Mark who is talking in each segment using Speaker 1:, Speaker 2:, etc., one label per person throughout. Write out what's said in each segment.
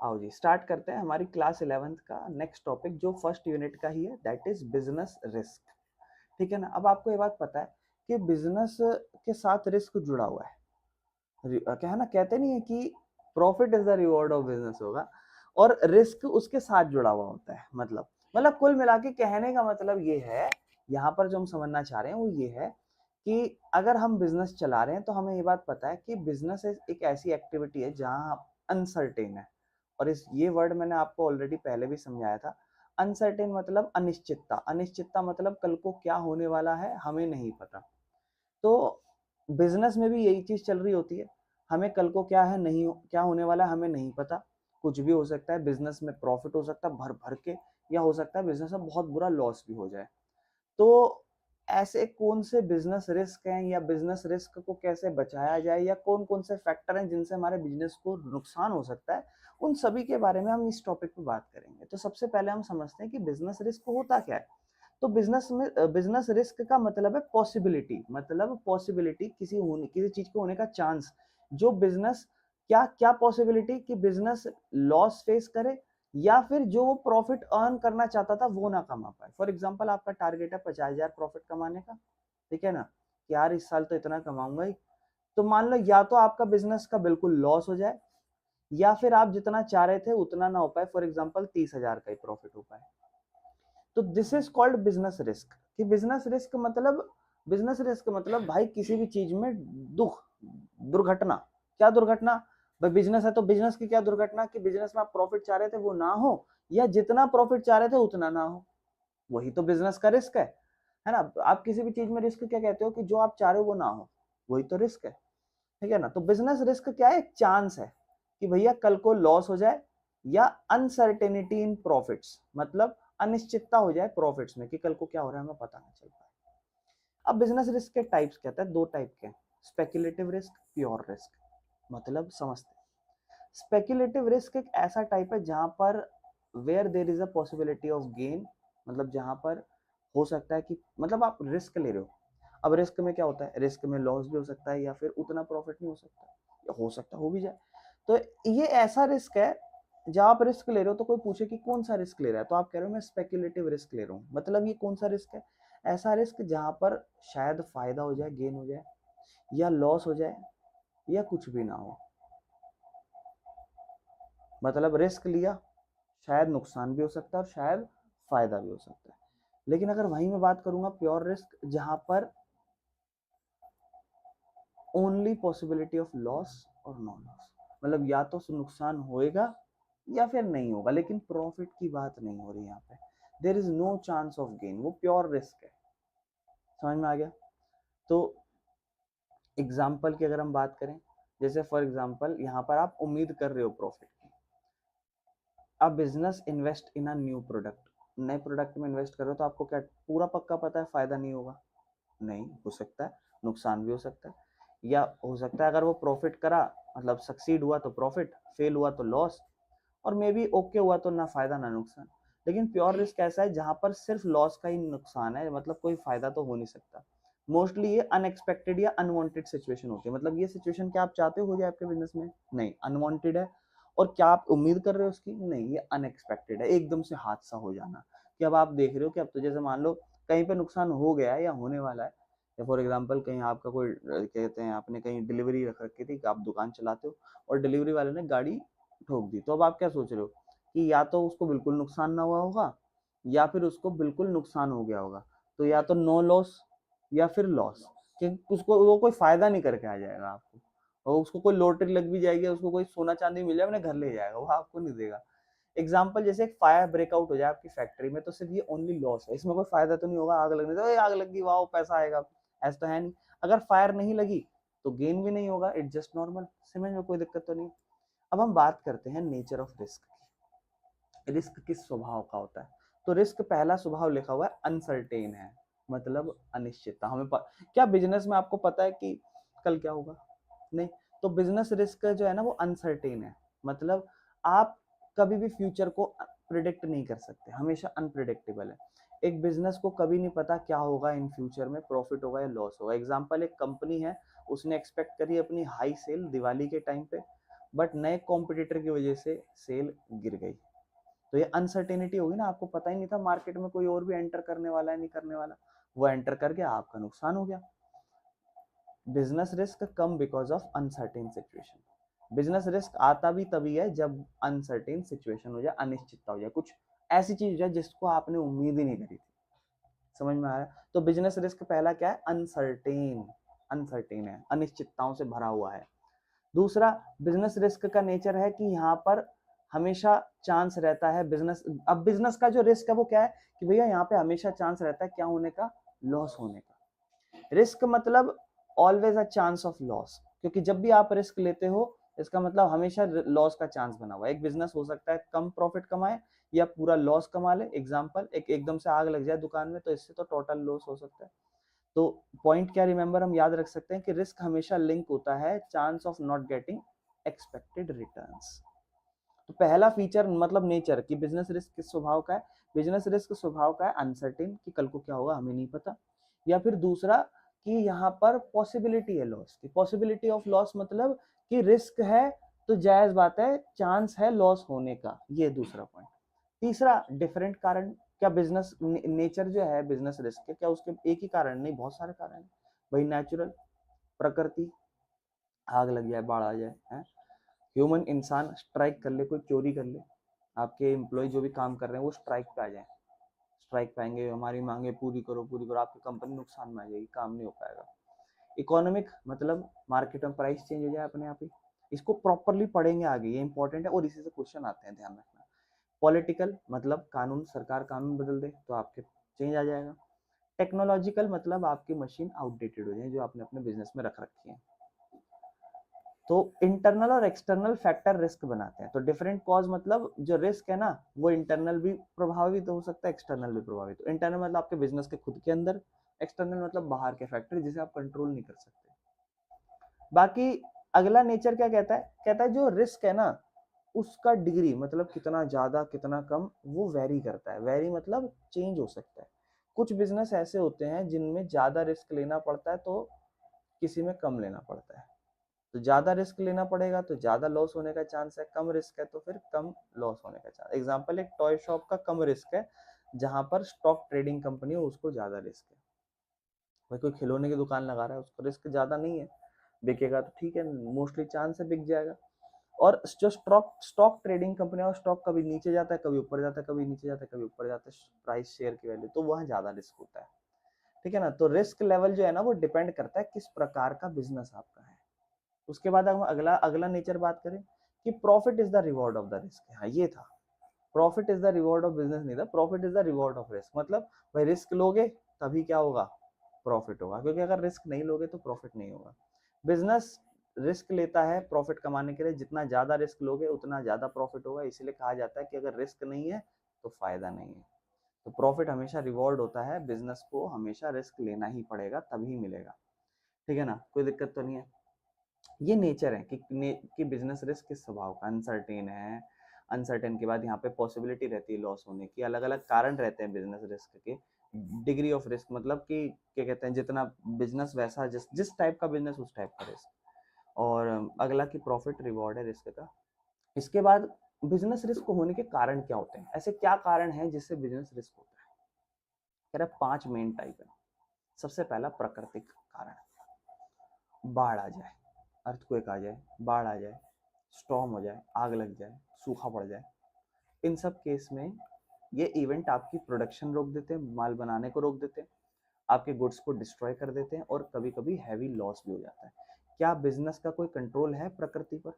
Speaker 1: आओ जी स्टार्ट करते हैं हमारी क्लास 11th का नेक्स्ट टॉपिक जो फर्स्ट यूनिट का ही है दैट इज बिजनेस रिस्क। ठीक है ना। अब आपको ये बात पता है कि बिजनेस के साथ रिस्क जुड़ा हुआ है। क्या है ना, कहते नहीं है कि profit is the reward of business होगा और रिस्क उसके साथ जुड़ा हुआ होता है। मतलब कुल मिला के कहने का मतलब ये है, यहाँ पर जो हम समझना चाह रहे हैं वो ये है कि अगर हम बिजनेस चला रहे हैं तो हमें ये बात पता है कि बिजनेस एक ऐसी एक्टिविटी है जहां अनसर्टेन है। और इस ये वर्ड मैंने आपको ऑलरेडी पहले भी समझाया था। अनसर्टेन मतलब अनिश्चितता, अनिश्चितता मतलब कल को क्या होने वाला है हमें नहीं पता। तो बिजनेस में भी यही चीज चल रही होती है, हमें कल को क्या है नहीं क्या होने वाला है हमें नहीं पता। कुछ भी हो सकता है, बिजनेस में प्रॉफिट हो सकता है भर भर के, या हो सकता है बिजनेस में बहुत बुरा लॉस भी हो जाए। तो ऐसे कौन से बिजनेस रिस्क हैं या बिजनेस रिस्क को कैसे बचाया जाए या कौन कौन से फैक्टर हैं जिनसे हमारे बिजनेस को नुकसान हो सकता है, उन सभी के बारे में हम इस टॉपिक पे बात करेंगे। तो सबसे पहले हम समझते हैं कि बिजनेस रिस्क होता क्या है। तो बिजनेस रिस्क का मतलब है पॉसिबिलिटी, मतलब पॉसिबिलिटी किसी चीज के होने का चांस। जो बिजनेस क्या क्या पॉसिबिलिटी कि बिजनेस लॉस फेस करे या फिर जो वो प्रॉफिट अर्न करना चाहता था वो ना कमा पाए। फॉर एग्जाम्पल आपका टारगेट है 50,000 प्रॉफिट कमाने का, ठीक है ना, कि यार इस साल तो इतना कमाऊंगा ही। तो मान लो या तो आपका बिजनेस का बिल्कुल लॉस हो जाए या फिर आप जितना चाह रहे थे उतना ना हो पाए, फॉर एग्जाम्पल 30,000 का ही प्रॉफिट हो पाए। तो this is called business risk. कि बिजनेस रिस्क मतलब भाई किसी भी चीज में दुख, दुर्घटना। क्या दुर्घटना? भाई बिजनेस है तो बिजनेस की क्या दुर्घटना कि बिजनेस में आप प्रॉफिट चाह रहे थे वो ना हो, या जितना प्रॉफिट चाह रहे थे उतना ना हो। वही तो बिजनेस का रिस्क है ना। आप किसी भी चीज में रिस्क क्या कहते हो कि जो आप चाह रहे हो वो ना हो, वही तो रिस्क है। ठीक है ना। तो बिजनेस रिस्क क्या है? एक चांस है कि भैया कल को लॉस हो जाए, या अनसर्टेनिटी इन प्रॉफिट्स, मतलब अनिश्चितता हो जाए प्रॉफिट्स में कि कल को क्या हो रहा है हमें पता नहीं चल पाए। अब बिजनेस रिस्क के टाइप्स कहता है, दो टाइप के, स्पेक्युलेटिव रिस्क, प्योर रिस्क। मतलब समझते हैं, स्पेक्युलेटिव रिस्क एक ऐसा टाइप है जहां पर where there is a possibility of gain, मतलब जहां पर हो सकता है कि मतलब आप रिस्क ले रहे हो। अब रिस्क में क्या होता है, रिस्क में लॉस भी हो सकता है या फिर उतना प्रॉफिट नहीं हो सकता, या हो सकता हो भी जाए। तो ये ऐसा रिस्क है जहां आप रिस्क ले रहे हो तो कोई पूछे कि कौन सा रिस्क ले रहा है तो आप कह रहे हो मैं स्पेक्युलेटिव रिस्क ले रहा हूँ। मतलब ये कौन सा रिस्क है? ऐसा रिस्क जहां पर शायद फायदा हो जाए, गेन हो जाए, या लॉस हो जाए, या कुछ भी ना हो। मतलब रिस्क लिया, शायद नुकसान भी हो सकता है और शायद फायदा भी हो सकता है। लेकिन अगर वहीं मैं बात करूंगा प्योर रिस्क, जहां पर ओनली पॉसिबिलिटी ऑफ लॉस और नो लॉस, मतलब या तो नुकसान होएगा या फिर नहीं होगा, लेकिन प्रॉफिट की बात नहीं हो रही यहाँ पे। There is no chance of gain, वो प्योर रिस्क है। समझ में आ गया? तो एग्जाम्पल की अगर हम बात करें, जैसे फॉर एग्जाम्पल यहाँ पर आप उम्मीद कर रहे हो प्रॉफिट की। अब business invest in a new product, नए प्रोडक्ट में इन्वेस्ट कर रहे हो तो आपको क्या पूरा पक्का पता है फायदा नहीं होगा? नहीं हो सकता है, नुकसान भी हो सकता है। या हो सकता है अगर वो प्रॉफिट करा, मतलब सक्सीड हुआ तो प्रॉफिट, फेल हुआ तो लॉस, और मे बी ओके हुआ तो ना फायदा ना नुकसान। लेकिन प्योर रिस्क ऐसा है जहां पर सिर्फ लॉस का ही नुकसान है, मतलब कोई फायदा तो हो नहीं सकता। मोस्टली ये अनएक्सपेक्टेड या अनवांटेड सिचुएशन होती है। मतलब ये सिचुएशन क्या आप चाहते हो जाए आपके बिजनेस में? नहीं, अनवांटेड है। और क्या आप उम्मीद कर रहे हो उसकी? नहीं, ये अनएक्सपेक्टेड है, एकदम से हादसा हो जाना। कि अब आप देख रहे हो कि अब तो जैसे मान लो कहीं पे नुकसान हो गया है या होने वाला है, या फॉर एग्जाम्पल कहीं आपका कोई कहते हैं आपने कहीं डिलीवरी रख रखी थी कि आप दुकान चलाते हो और डिलीवरी वाले ने गाड़ी ठोक दी। तो अब आप क्या सोच रहे हो कि या तो उसको बिल्कुल नुकसान ना हुआ होगा या फिर उसको बिल्कुल नुकसान हो गया होगा। तो या तो नो लॉस या फिर लॉस, कि उसको वो कोई फायदा नहीं करके आ जाएगा आपको। और उसको कोई लॉटरी लग भी जाएगी, उसको कोई सोना चांदी मिल जाए अपने घर ले जाएगा, वो आपको नहीं देगा। एग्जाम्पल जैसे एक फायर ब्रेकआउट हो जाए आपकी फैक्ट्री में, तो सिर्फ ये ओनली लॉस है, इसमें कोई फायदा तो नहीं होगा। आग लगने से आग लगी वाह पैसा आएगा, ऐसा तो है नहीं। अगर फायर नहीं लगी तो गेन भी नहीं होगा, इट जस्ट नॉर्मल। समझ में कोई दिक्कत तो नहीं। अब हम बात करते हैं नेचर ऑफ रिस्क की, रिस्क किस स्वभाव का होता है। तो रिस्क पहला स्वभाव लिखा हुआ है अनसर्टेन है, मतलब अनिश्चितता। क्या बिजनेस में आपको पता है कि कल क्या होगा? नहीं। तो बिजनेस रिस्क जो है ना वो अनसर्टेन है, मतलब आप कभी भी फ्यूचर को प्रिडिक्ट नहीं कर सकते, हमेशा अनप्रिडिक्टेबल है। एक बिजनेस को कभी नहीं पता क्या होगा इन फ्यूचर में, प्रॉफिट होगा या लॉस होगा। एग्जांपल, एक कंपनी है, उसने एक्सपेक्ट करी अपनी हाई सेल दिवाली के टाइम पे, बट नए कॉम्पिटिटर की वजह से सेल गिर गई। तो ये अनसर्टेनिटी होगी ना, आपको पता ही नहीं था मार्केट में कोई और भी एंटर करने वाला है नहीं करने वाला, वो एंटर कर गया, आपका नुकसान हो गया। Business risk come because of uncertain situation. Business risk आता भी तभी है जब अनसर्टेन सिचुएशन हो जाए, अनिश्चितता हो जाए, कुछ ऐसी चीज हो जाए जिसको आपने उम्मीद ही नहीं करी थी। समझ में आया? तो बिजनेस रिस्क पहला क्या है? अनसर्टेन, अनसर्टेन है, अनिश्चितताओं से भरा हुआ है। दूसरा, बिजनेस रिस्क का नेचर है कि यहाँ पर हमेशा चांस रहता है बिजनेस, अब बिजनेस का जो रिस्क है वो क्या है कि भैया यहाँ पे हमेशा चांस रहता है क्या होने का? लॉस होने का। रिस्क मतलब always a chance of loss, क्योंकि जब भी आप रिस्क लेते हो इसका मतलब हमेशा लॉस का चांस बना हुआ है। एक बिजनेस हो सकता है कम प्रॉफिट कमाए या पूरा लॉस कमा ले। एग्जांपल, एकदम से आग लग जाए दुकान में तो इससे तो टोटल लॉस हो सकता है। तो पॉइंट क्या रिमेंबर हम याद रख सकते हैं कि रिस्क हमेशा लिंक होता है chance of not getting expected returns. तो पहला फीचर मतलब नेचर कि बिजनेस रिस्क किस स्वभाव का है? बिजनेस रिस्क स्वभाव का है अनसर्टेन, कि कल को क्या होगा हमें नहीं पता। या फिर दूसरा कि यहाँ पर पॉसिबिलिटी है लॉस की, पॉसिबिलिटी ऑफ लॉस मतलब कि रिस्क है तो जायज बात है चांस है लॉस होने का, ये दूसरा पॉइंट। तीसरा, डिफरेंट कारण। क्या बिजनेस नेचर जो है बिजनेस रिस्क के, क्या उसके एक ही कारण? नहीं, बहुत सारे कारण है भाई। नेचुरल, प्रकृति, आग लग जाए, बाढ़ आ जाए, है ह्यूमन, इंसान स्ट्राइक कर ले, कोई चोरी कर ले, आपके एम्प्लॉय जो भी काम कर रहे हैं वो स्ट्राइक पे आ जाए, स्ट्राइक पाएंगे, हमारी मांगे पूरी करो पूरी करो, आपकी कंपनी नुकसान में आ जाएगी, काम नहीं हो पाएगा। इकोनॉमिक मतलब मार्केट में प्राइस चेंज हो जाए अपने आप ही। इसको प्रॉपरली पढ़ेंगे आगे, ये इंपॉर्टेंट है और इसी से क्वेश्चन आते हैं, ध्यान रखना। पॉलिटिकल मतलब कानून, सरकार कानून बदल दे तो आपके चेंज आ जाएगा। टेक्नोलॉजिकल मतलब आपकी मशीन आउटडेटेड हो जाए जो आपने अपने बिजनेस में रख रखी है। तो इंटरनल और एक्सटर्नल फैक्टर रिस्क बनाते हैं। तो डिफरेंट कॉज मतलब जो रिस्क है ना वो इंटरनल भी प्रभावित हो सकता है, एक्सटर्नल भी प्रभावित। तो इंटरनल मतलब आपके बिजनेस के खुद के अंदर, एक्सटर्नल मतलब बाहर के फैक्टर जिसे आप कंट्रोल नहीं कर सकते। बाकी अगला नेचर क्या कहता है? कहता है जो रिस्क है ना उसका डिग्री मतलब कितना ज्यादा कितना कम वो वेरी करता है। वेरी मतलब चेंज हो सकता है। कुछ बिजनेस ऐसे होते हैं जिनमें ज्यादा रिस्क लेना पड़ता है तो किसी में कम लेना पड़ता है। तो ज्यादा रिस्क लेना पड़ेगा तो ज्यादा लॉस होने का चांस है, कम रिस्क है तो फिर कम लॉस होने का चांस। एग्जांपल, एक टॉय शॉप का कम रिस्क है, जहां पर स्टॉक ट्रेडिंग कंपनी है उसको ज्यादा रिस्क है। भाई कोई खिलौने की दुकान लगा रहा है उसको रिस्क ज्यादा नहीं है, बिकेगा तो ठीक है, मोस्टली चांस है बिक जाएगा। और जो स्टॉक स्टॉक ट्रेडिंग कंपनी है, स्टॉक कभी नीचे जाता है कभी ऊपर जाता है, कभी नीचे जाता है कभी ऊपर जाता है, प्राइस शेयर की वैल्यू, तो वहां ज्यादा रिस्क होता है। ठीक है ना? तो रिस्क लेवल जो है ना वो डिपेंड करता है किस प्रकार का बिजनेस आपका है। उसके बाद हम अगला अगला नेचर बात करें कि profit is the reward of the risk. हाँ ये था, profit is the reward of business नहीं था, profit is the reward of risk. मतलब भाई रिस्क लोगे तभी क्या होगा? प्रॉफिट होगा, क्योंकि अगर रिस्क नहीं लोगे तो प्रॉफिट नहीं होगा। बिजनेस रिस्क लेता है प्रॉफिट कमाने के लिए, जितना ज्यादा रिस्क लोगे उतना ज्यादा प्रॉफिट होगा। इसलिए कहा जाता है कि अगर रिस्क नहीं है तो फायदा नहीं है। तो प्रॉफिट हमेशा रिवॉर्ड होता है, बिजनेस को हमेशा रिस्क लेना ही पड़ेगा तभी मिलेगा। ठीक है ना? कोई दिक्कत तो नहीं है। ये नेचर है कि बिजनेस रिस्क किस स्वभाव का? अनसर्टेन है। अनसर्टेन के बाद यहाँ पे पॉसिबिलिटी रहती है लॉस होने की, अलग अलग कारण रहते हैं बिजनेस रिस्क के। डिग्री ऑफ रिस्क मतलब कि क्या कहते हैं, जितना बिजनेस वैसा, जिस जिस टाइप का बिजनेस उस टाइप का रिस्क। और अगला की प्रॉफिट रिवॉर्ड है रिस्क का। इसके बाद बिजनेस रिस्क होने के कारण क्या होते हैं? ऐसे क्या कारण है जिससे बिजनेस रिस्क होता है? कह रहा 5 मेन टाइप है। सबसे पहला प्राकृतिक कारण, बाढ़ आ जाए, अर्थक्वेक आ जाए, बाढ़ आ जाए, स्टॉर्म हो जाए, आग लग जाए, सूखा पड़ जाए। इन सब केस में ये इवेंट आपकी प्रोडक्शन रोक देते हैं, माल बनाने को रोक देते हैं, आपके गुड्स को डिस्ट्रॉय कर देते हैं और कभी कभी हैवी लॉस भी हो जाता है। क्या बिजनेस का कोई कंट्रोल है प्रकृति पर?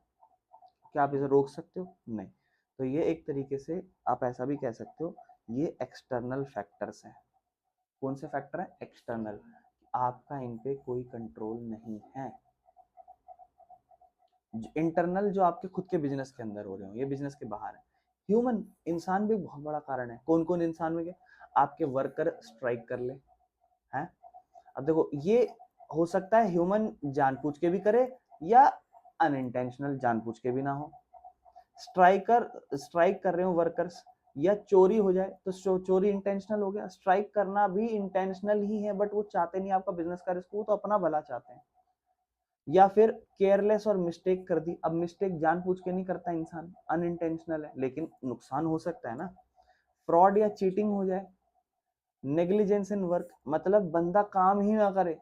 Speaker 1: क्या आप इसे रोक सकते हो? नहीं। तो ये एक तरीके से आप ऐसा भी कह सकते हो, ये एक्सटर्नल फैक्टर्स हैं। कौन से फैक्टर है? एक्सटर्नल। आपका इन पे कोई कंट्रोल नहीं है। इंटरनल जो आपके खुद के बिजनेस के अंदर हो रहे हो, ये बिजनेस के बाहर है। ह्यूमन, इंसान भी बहुत बड़ा कारण है। कौन कौन इंसान में? आपके वर्कर स्ट्राइक कर ले, हैं? अब देखो ये हो सकता है ह्यूमन जानबूझ के भी करे या अनइंटेंशनल जानबूझ के भी ना हो। स्ट्राइक कर रहे हो वर्कर्स, या चोरी हो जाए तो चोरी इंटेंशनल हो गया, स्ट्राइक करना भी इंटेंशनल ही है, बट वो चाहते नहीं आपका बिजनेस का रिस्क, वो तो अपना भला चाहते हैं। या फिर केयरलेस और मिस्टेक कर दी। अब मिस्टेक जानबूझ के नहीं करता इंसान, अनइंटेंशनल है, लेकिन नुकसान हो सकता है ना। फ्रॉड या चीटिंग हो जाए। नेग्लिजेंस इन वर्क, मतलब बंदा काम ही ना करे,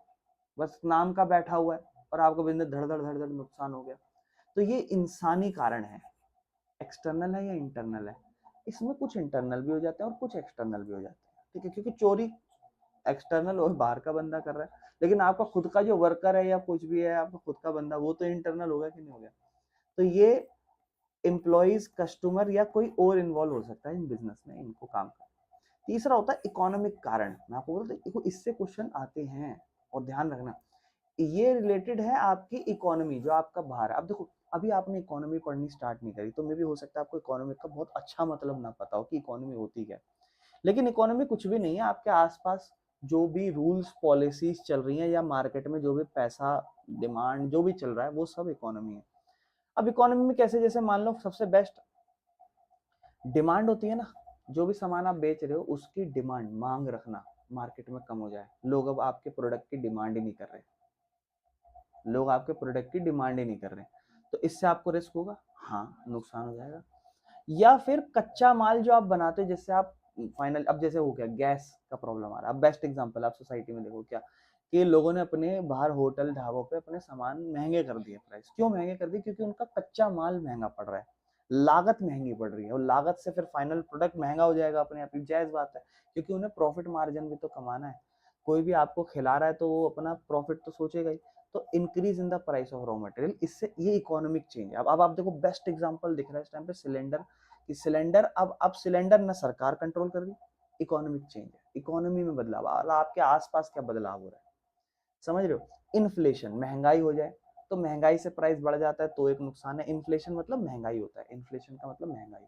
Speaker 1: बस नाम का बैठा हुआ है और आपका बिजनेस धड़ धड़ धड़ धड़ नुकसान हो गया। तो ये इंसानी कारण है। एक्सटर्नल है या इंटरनल है? इसमें कुछ इंटरनल भी हो जाते हैं और कुछ एक्सटर्नल भी हो जाते हैं, ठीक है, क्योंकि चोरी एक्सटर्नल और बाहर का बंदा कर रहा है, लेकिन आपका खुद का जो वर्कर है या कुछ भी है, आपका खुद का बंदा, वो तो इंटरनल होगा कि नहीं होगा। तो ये एम्प्लॉइज, कस्टमर या कोई और इन्वॉल्व हो सकता है इन बिजनेस में, इनको काम का। तीसरा होता है इकोनॉमिक कारण। मैं आपको बोलता हूँ इससे क्वेश्चन आते हैं, और ध्यान रखना ये रिलेटेड है आपकी इकोनॉमी, जो आपका बाहर है। अब देखो, अभी आपने इकोनॉमी पढ़नी स्टार्ट नहीं करी, तो मे भी हो सकता है आपको इकोनॉमी का बहुत अच्छा मतलब ना पता हो कि इकोनॉमी होती क्या है। लेकिन इकोनॉमी कुछ भी नहीं है, आपके आसपास जो भी रूल्स पॉलिसीज चल रही हैं, या मार्केट में जो भी पैसा डिमांड जो भी चल रहा है, वो सब इकोनॉमी है। अब इकोनॉमी में कैसे, जैसे मान लो सबसे बेस्ट डिमांड होती है ना, जो भी सामान आप बेच रहे हो उसकी डिमांड, मांग रखना मार्केट में कम हो जाए। लोग अब आपके प्रोडक्ट की डिमांड ही नहीं कर रहे, लोग आपके प्रोडक्ट की डिमांड ही नहीं कर रहे, तो इससे आपको रिस्क होगा, हाँ नुकसान हो जाएगा। या फिर कच्चा माल जो आप बनाते हो, जिससे आप फाइनल, अब जैसे हो गया गैस का प्रॉब्लम आ रहा है, अब बेस्ट एग्जांपल आप सोसाइटी में देखो क्या, कि लोगों ने अपने बाहर होटल ढाबों पे अपने सामान महंगे कर दिए, प्राइस क्यों महंगे कर दिए, क्योंकि उनका कच्चा माल महंगा पड़ रहा है, लागत महंगी पड़ रही है, और लागत से फिर फाइनल प्रोडक्ट महंगा हो जाएगा अपने आप ही, जायज बात है, क्योंकि उन्हें प्रॉफिट मार्जिन भी तो कमाना है। कोई भी आपको खिला रहा है तो वो अपना प्रॉफिट तो सोचेगा ही। तो increase in the price of raw material, इससे ये इकोनॉमिक चेंज है। अब आप देखो बेस्ट एग्जांपल दिख रहा है इस टाइम पे सिलेंडर, कि सिलेंडर, अब सिलेंडर ना सरकार कंट्रोल कर रही, इकोनॉमिक चेंज है, इकोनॉमी में बदलाव, आपके आसपास क्या बदलाव हो रहा है, समझ रहे हो। इन्फ्लेशन, महंगाई हो जाए, तो महंगाई से प्राइस बढ़ जाता है, तो एक नुकसान है। इन्फ्लेशन मतलब महंगाई होता है, इन्फ्लेशन का मतलब महंगाई।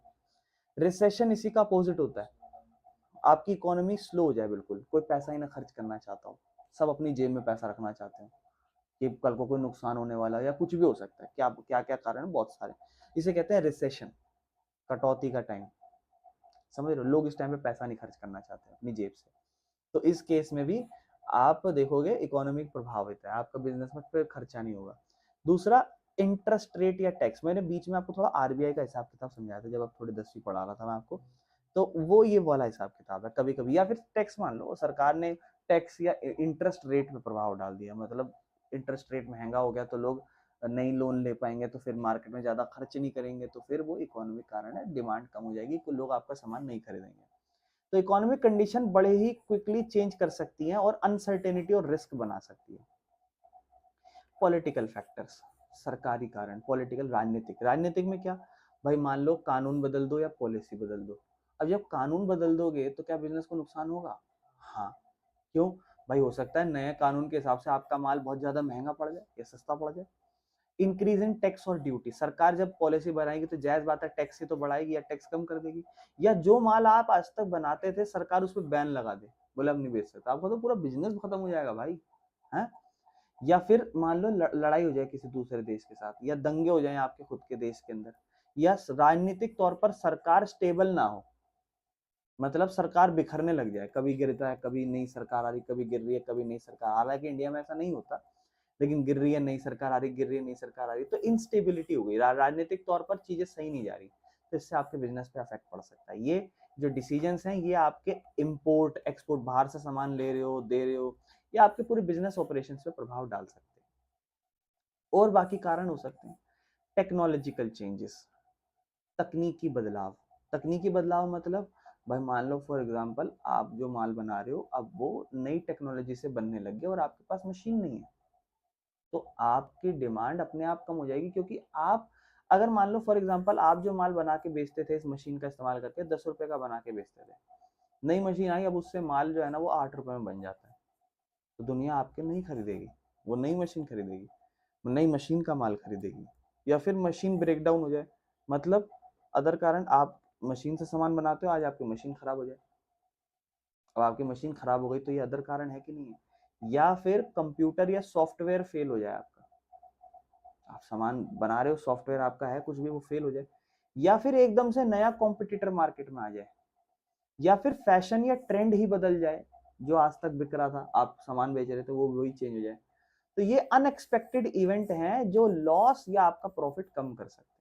Speaker 1: रिसेशन इसी का अपोजिट होता है, आपकी इकोनॉमी स्लो हो जाए, बिल्कुल कोई पैसा ही ना खर्च करना चाहता हो, सब अपनी जेब में पैसा रखना चाहते हैं कि कल को कोई नुकसान होने वाला है, या कुछ भी हो सकता है, क्या क्या क्या कारण है, बहुत सारे। इसे कहते हैं रिसेशन, कटौती का टाइम, समझ रहे हो, लोग इस टाइम पे पैसा नहीं खर्च करना चाहते अपनी जेब से। तो इस केस में भी आप देखोगे इकोनॉमिक प्रभावित है, आपका बिजनेस में फिर खर्चा नहीं होगा। दूसरा, इंटरेस्ट रेट या टैक्स, मैंने बीच में आपको थोड़ा आरबीआई का हिसाब किताब समझाया था, जब आप थोड़ी 10वीं पढ़ा रहा था मैं आपको, तो वो ये वाला हिसाब किताब है कभी कभी। या फिर टैक्स, मान लो सरकार ने टैक्स या इंटरेस्ट रेट में प्रभाव डाल दिया, मतलब इंटरेस्ट रेट महंगा हो गया तो लोग नहीं लोन ले पाएंगे, तो फिर मार्केट में ज्यादा खर्च नहीं करेंगे, तो फिर वो इकोनॉमिक कारण है, डिमांड कम हो जाएगी, कोई लोग आपका सामान नहीं खरीदेंगे। तो इकोनॉमिक कंडीशन बड़े ही क्विकली चेंज कर सकती हैं और अनसर्टेनिटी और रिस्क बना सकती है। पॉलिटिकल फैक्टर्स, सरकारी कारण, पॉलिटिकल, राजनीतिक, राजनीतिक में क्या, भाई मान लो कानून बदल दो या पॉलिसी बदल दो। अब जब कानून बदल दोगे तो क्या बिजनेस को नुकसान होगा? हाँ, क्यों? भाई हो सकता है नए कानून के हिसाब से आपका माल बहुत ज्यादा महंगा पड़ जाए या सस्ता पड़ जाए। इंक्रीज इन टैक्स और ड्यूटी, सरकार जब पॉलिसी बनाएगी तो जायज बात है टैक्स ही तो बढ़ाएगी या टैक्स कम कर देगी। या जो माल आप आज तक बनाते थे, सरकार उस पर बैन लगा दे, बोले अब नहीं बेच सकता, आपका तो पूरा बिजनेस खत्म हो जाएगा भाई, है। या फिर मान लो लड़ाई हो जाए किसी दूसरे देश के साथ, या दंगे हो जाए आपके खुद के देश के अंदर, या राजनीतिक तौर पर सरकार स्टेबल ना हो, मतलब सरकार बिखरने लग जाए, कभी गिरता है, कभी नई सरकार आ रही, कभी गिर रही है, कभी नई सरकार, हालांकि इंडिया में ऐसा नहीं होता, लेकिन गिर रही है नई सरकार आ रही, गिर रही है नई सरकार आ रही, तो इनस्टेबिलिटी हो गई, राजनीतिक तौर पर चीजें सही नहीं जा रही, तो इससे आपके बिजनेस पे अफेक्ट पड़ सकता है। ये जो डिसीजंस हैं, ये आपके इंपोर्ट एक्सपोर्ट, बाहर से सामान ले रहे हो, दे रहे हो, या आपके पूरे बिजनेस ऑपरेशंस पे प्रभाव डाल सकते हैं। और बाकी कारण हो सकते हैं टेक्नोलॉजिकल चेंजेस, तकनीकी बदलाव। तकनीकी बदलाव मतलब, भाई मान लो फॉर एग्जांपल आप जो माल बना रहे हो, अब वो नई टेक्नोलॉजी से बनने लग गया और आपके पास मशीन नहीं है, तो आपकी डिमांड अपने आप कम हो जाएगी, क्योंकि आप, अगर मान लो फॉर एग्जांपल आप जो माल बना के बेचते थे इस मशीन का इस्तेमाल करके 10 रुपए का बना के बेचते थे, नई मशीन आई, अब उससे माल जो है ना वो 8 रुपए में बन जाता है, तो दुनिया आपके नहीं खरीदेगी, वो नई मशीन खरीदेगी, नई मशीन का माल खरीदेगी। या फिर मशीन ब्रेक डाउन हो जाए, मतलब अदर कारण, आप मशीन से सामान बनाते हो, आज आपकी मशीन खराब हो जाए, अब आपकी मशीन खराब हो गई, तो ये अदर कारण है कि नहीं है। या फिर कंप्यूटर या सॉफ्टवेयर फेल हो जाए आपका, आप सामान बना रहे हो, सॉफ्टवेयर आपका है कुछ भी, वो फेल हो जाए। या फिर एकदम से नया कॉम्पिटिटर मार्केट में आ जाए। या फिर फैशन या ट्रेंड ही बदल जाए, जो आज तक बिक रहा था, आप सामान बेच रहे थे, वो वही चेंज हो जाए। तो ये अनएक्सपेक्टेड इवेंट हैं जो लॉस या आपका प्रॉफिट कम कर सकते हैं।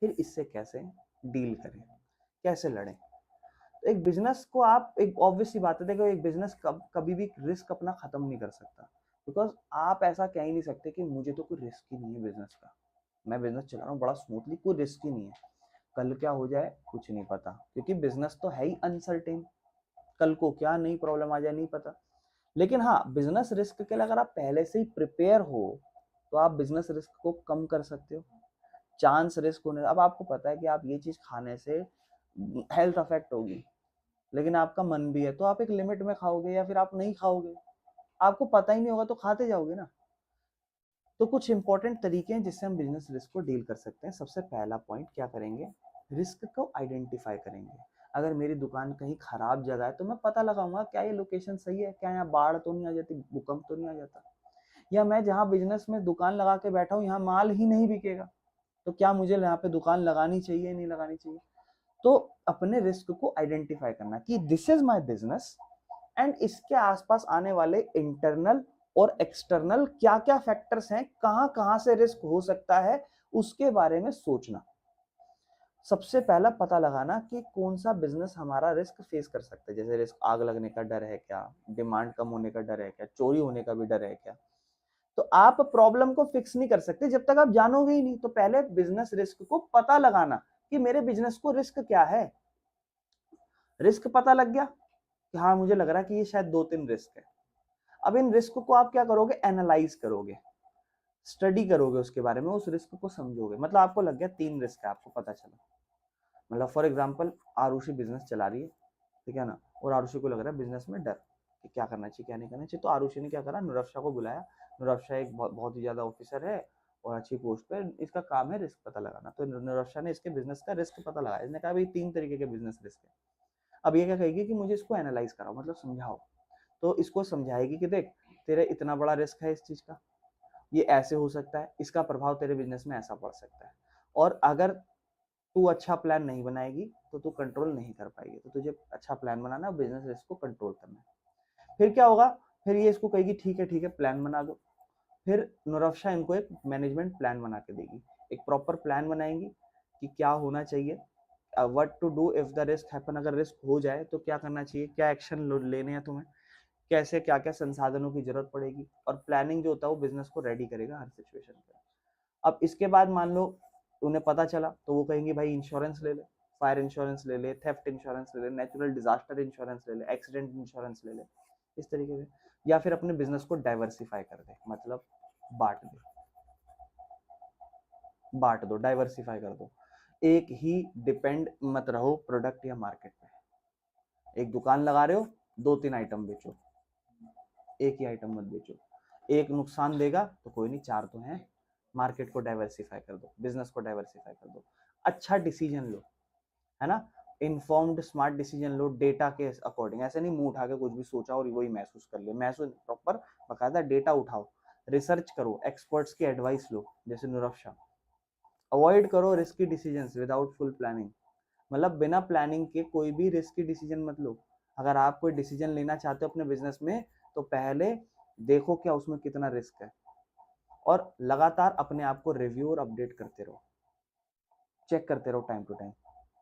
Speaker 1: फिर इससे कैसे डील करें, कैसे लड़ें? तो एक बिजनेस को आप, एक ऑब्वियस सी बात है, देखो एक बिजनेस कभी भी रिस्क अपना खत्म नहीं कर सकता, बिकॉज आप ऐसा कह ही नहीं सकते कि मुझे तो कोई रिस्क ही नहीं है बिजनेस का, मैं बिजनेस चला रहा हूँ बड़ा स्मूथली, कोई रिस्क ही नहीं है। कल क्या हो जाए कुछ नहीं पता, क्योंकि बिजनेस तो है ही अनसर्टेन, कल को क्या नई प्रॉब्लम आ जाए नहीं पता। लेकिन हाँ, बिजनेस रिस्क के लिए अगर आप पहले से ही प्रिपेयर हो तो आप बिजनेस रिस्क को कम कर सकते हो। चांस रिस्क होने, अब आपको पता है कि आप ये चीज खाने से हेल्थ अफेक्ट होगी, लेकिन आपका मन भी है तो आप एक लिमिट में खाओगे या फिर आप नहीं खाओगे, आपको पता ही नहीं होगा तो खाते जाओगे ना। तो कुछ इंपॉर्टेंट तरीके हैं जिससे हम बिजनेस रिस्क को डील कर सकते हैं। सबसे पहला पॉइंट क्या करेंगे, रिस्क को आइडेंटिफाई करेंगे। अगर मेरी दुकान कहीं खराब जगह है तो मैं पता लगाऊंगा क्या ये लोकेशन सही है, क्या यहाँ बाढ़ तो नहीं आ जाती, भूकंप तो नहीं आ जाता, या मैं जहाँ बिजनेस में दुकान लगा के बैठा हूँ यहाँ माल ही नहीं बिकेगा, तो क्या मुझे यहाँ पे दुकान लगानी चाहिए नहीं लगानी चाहिए। तो अपने रिस्क को आइडेंटिफाई करना कि this is my business and इसके आसपास आने वाले इंटरनल और एक्सटर्नल क्या क्या फैक्टर्स हैं, कहां कहां से रिस्क हो सकता है, उसके बारे में सोचना। सबसे पहला पता लगाना कि कौन सा बिजनेस हमारा रिस्क फेस कर सकता है। जैसे रिस्क आग लगने का डर है क्या, डिमांड कम होने का डर है क्या, चोरी होने का भी डर है क्या। तो आप प्रॉब्लम को फिक्स नहीं कर सकते जब तक आप जानोगे ही नहीं। तो पहले बिजनेस रिस्क को पता लगाना कि मेरे बिजनेस को रिस्क क्या है। रिस्क पता लग गया कि हाँ मुझे लग रहा है कि ये शायद 2-3 रिस्क है। अब इन रिस्क को आप क्या करोगे, एनालाइज करोगे, स्टडी करोगे उसके बारे में, उस रिस्क को समझोगे। मतलब आपको लग गया 3 रिस्क है, आपको पता चला। मतलब फॉर एग्जांपल आरुषि बिजनेस चला रही है, ठीक है ना, और आरुषि को लग रहा है बिजनेस में डर कि क्या करना चाहिए क्या नहीं करना चाहिए। तो आरुषि ने क्या करा, नुरफ्शा को बुलाया। नुरफ्शा एक बहुत ही ज्यादा ऑफिसर है और अच्छी पोस्ट पे, इसका काम है रिस्क पता लगाना। तो नुरफ्शा ने इसके बिजनेस का रिस्क पता लगाया। इसने कहा भाई 3 तरीके के बिजनेस रिस्क है। अब ये क्या कहेगी कि मुझे इसको एनालाइज कराओ, मतलब समझाओ। तो इसको समझाएगी कि देख तेरे इतना बड़ा रिस्क है इस चीज का, ये ऐसे हो सकता है, इसका प्रभाव तेरे बिजनेस में ऐसा पड़ सकता है, और अगर तू अच्छा प्लान नहीं बनाएगी तो तू कंट्रोल नहीं कर पाएगी। तो तुझे अच्छा प्लान बनाना है, बिजनेस रिस्क को कंट्रोल करना है। फिर क्या होगा, फिर ये इसको कहेगी ठीक है प्लान बना दो। फिर नुरफ्शा इनको एक मैनेजमेंट प्लान बना के देगी, एक प्रॉपर प्लान बनाएंगी कि क्या होना चाहिए, what to do if the risk happen, अगर रिस्क हो जाए तो क्या करना चाहिए, क्या एक्शन लेने हैं तुम्हें, कैसे क्या क्या संसाधनों की जरूरत पड़ेगी। और प्लानिंग जो होता है वो बिजनेस को रेडी करेगा हर सिचुएशन पे। अब इसके बाद मान लो उन्हें पता चला तो वो कहेंगे भाई इंश्योरेंस ले ले, फायर इंश्योरेंस ले ले, थेफ्ट इंश्योरेंस ले ले, नेचुरल डिजास्टर इंश्योरेंस ले ले, एक्सीडेंट इंश्योरेंस ले ले, इस तरीके से। या फिर अपने बिजनेस को डाइवर्सिफाई कर दे, मतलब बांट दे, बांट दो, डाइवर्सिफाई कर दो। एक ही डिपेंड मत रहो प्रोडक्ट या मार्केट पे। एक दुकान लगा रहे हो, 2-3 आइटम बेचो, एक ही आइटम मत बेचो। एक नुकसान देगा तो कोई नहीं, 4 तो हैं। मार्केट को डाइवर्सिफाई कर दो, बिजनेस को डाइवर्सिफाई कर दो, अच्छा डिसीजन लो, है ना, इन्फॉर्म्ड स्मार्ट डिसीजन लो डेटा के अकॉर्डिंग। ऐसे नहीं मुंह उठा के कुछ भी सोचा और वही महसूस कर लिया, महसूस प्रॉपर बकायदा डेटा उठाओ, रिसर्च करो, एक्सपर्ट्स की एडवाइस लो जैसे नुरफ्शा। अवॉइड करो risky decisions without full planning, मतलब बिना प्लानिंग के कोई भी रिस्की डिसीजन मत लो। अगर आप कोई डिसीजन लेना चाहते हो अपने बिजनेस में तो पहले देखो क्या उसमें कितना रिस्क है, और लगातार अपने आप को रिव्यू और अपडेट करते रहो, चेक करते रहो टाइम टू टाइम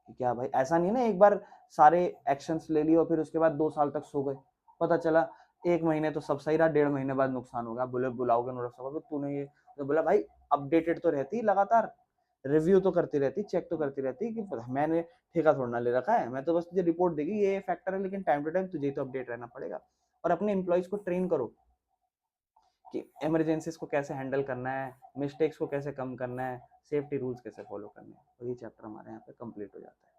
Speaker 1: कि क्या भाई। ऐसा नहीं है ना एक बार सारे एक्शंस ले लिए और फिर उसके बाद 2 साल तक सो गए, पता चला 1 महीने तो सब सही रहा, 1.5 महीने बाद नुकसान हो गया। बोले बुलाओगे नुरफ साहब तूने ये, तो बोला भाई अपडेटेड तो रहती लगातार, रिव्यू तो करती रहती, चेक तो करती रहती कि मैंने ठेका थोड़ा ना ले रखा है, मैं तो बस तुझे रिपोर्ट देगी ये फैक्टर है, लेकिन टाइम टू टाइम तुझे तो अपडेट रहना पड़ेगा। और अपने एम्प्लॉयज को ट्रेन करो कि इमरजेंसीज को कैसे हैंडल करना है, मिस्टेक्स को कैसे कम करना है, सेफ्टी रूल्स कैसे फॉलो करने हैं। तो ये चैप्टर हमारे यहाँ पे कंप्लीट हो जाता है।